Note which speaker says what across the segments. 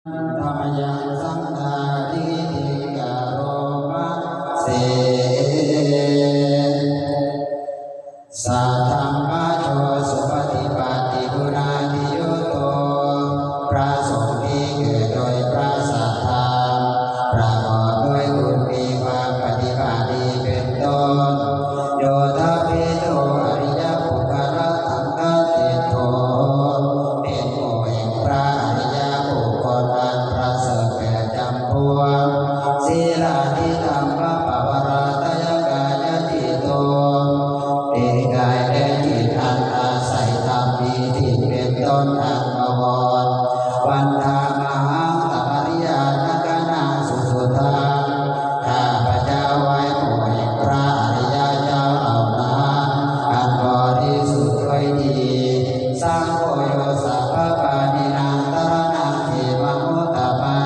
Speaker 1: ธรรมยังสังฆาริติกาโรมะเสสัทธัมมาโชสุปฏิปันติกุณาธิโยโตพระสงฆ์ที่เกิดโดยพระสัทธรรมประกอบด้วยคุณมีความปฏิบัติดีเป็นต้นโยธาภิโตอริยปุคคลสังฆติโตเป็นหมู่แห่งพระอริยบุคคลอันประเสริฐแก่จำพวกศีลาธิธรรมปวาราตยังกายจิตโตเป็นกายและจิตอันอาศัยธรรมมีที่เป็นต้นอันบวรวันธามหังตปริยานกนาสุสุธาข้าพเจ้าไว้หมู่แห่งพระอริยเจ้าเหล่านั้นอันบริสุทธิ์ด้วยดีสังโฆโยสัพพปานินังตระนังเทวมุตตปา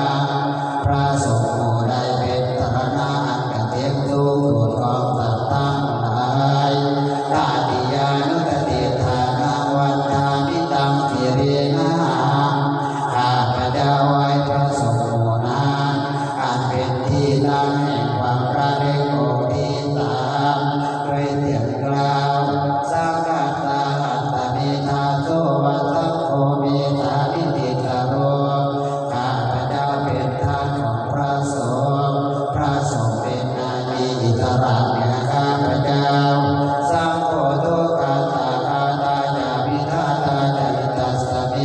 Speaker 1: พระสงฆ์หมู่ใดเป็นตระนาอันเกษมสูงสุดของสัตว์ทั้งหลายตาติยานุตติฐานาวันทามิตังสิรินาข้าพเจ้าไว้พระสงฆ์หมู่นั้นอันเป็นที่ตั้งแห่งความระลึกองค์ที่สามด้วยเสียงกล่าวสังฆตาหัตถเมธาโสวัสสโคเมธาลิติตโรข้าพเจ้าเป็นทาสของพระสงฆ์พระสงฆ์เป็นนามีอิสระเหนือข้าพเจ้าสังโฆทุกขาตาคาตาจาวิทาตาจาริตัสสะเม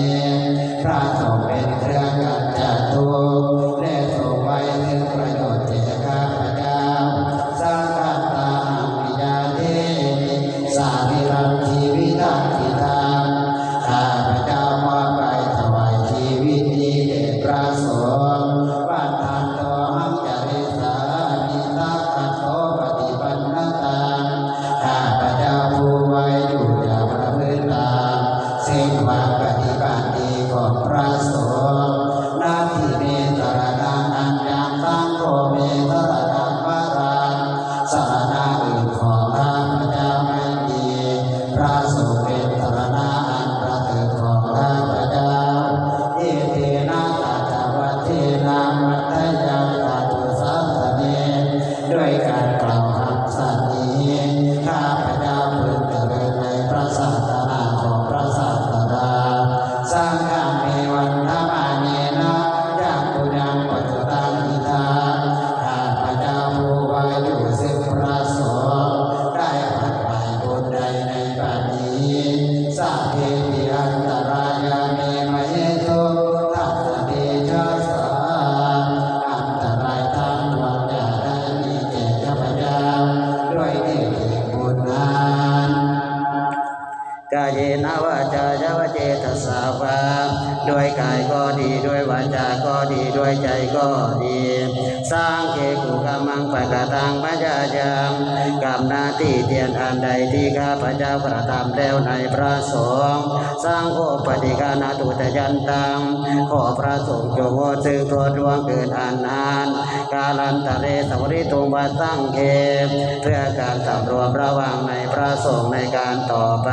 Speaker 1: พระสงฆ์เป็นเครื่องกำจัดทุกข์และทรงไว้ซึ่งประโยชน์แก่ข้าพเจ้าสังฆตาหังปิยาเทสาวิรังชีวิตังทิตังข้าพเจ้ามอบไปถวายชีวิตนี้แด่พระสงฆ์ปัฏฐานโตหังจาริสามิตัสสะโตปฏิปันนตังข้าพเจ้าผู้ไว้อยู่อย่างประพฤติตามซึ่งความปฏิบัติดีของพระสงฆ์นาทิเมตระนังอัญญังสังโฆเมตระนังวารังสรณะอื่นของข้าพเจ้าไม่มีพระสงฆ์เป็นสรณะอันประเสริฐของข้าพเจ้าเอเทนะตัจวัตเทนะมัตตยังตาตุสัสสะเนด้วยการกล่าวคำสัตย์นี้ข้าพเจ้าพึงเจริญในพระศาสนาของพระศาสดาสังฆังเมวันธรรมาเนนะยังปุญญังปัจจุตังอิทาข้าพเจ้าผู้ไว้อยู่ซึ่งพระสงฆ์ได้ผัดไปบุญใดในบัดนี้สัพเพปิอันตรายาเมมะเหตุทัสสะเดชะสาอันตรายทั้งปวงอย่าได้มีแก่ข้าพเจ้าด้วยเดชแห่งบุญนั้นกายเนวาจายาวเจตสาวาด้วยกายก็ดีด้วยวาจาก็ดีด้วยใจก็ดีสร้างเกกุกามังปะกะตังปัญญายังกรรมหน้าที่เตียนอันใดที่ข้าพเจ้ากระทำแล้วในพระสงฆ์สร้างโอปฏิกานาตุตยันตังขอพระสงฆ์จงงดซึ่งตัวดวงเกินอันนานกาลันตะเรสวริตุงบัสสังเขเพื่อการสำรวมระวังในพระสงฆ์ในการต่อไป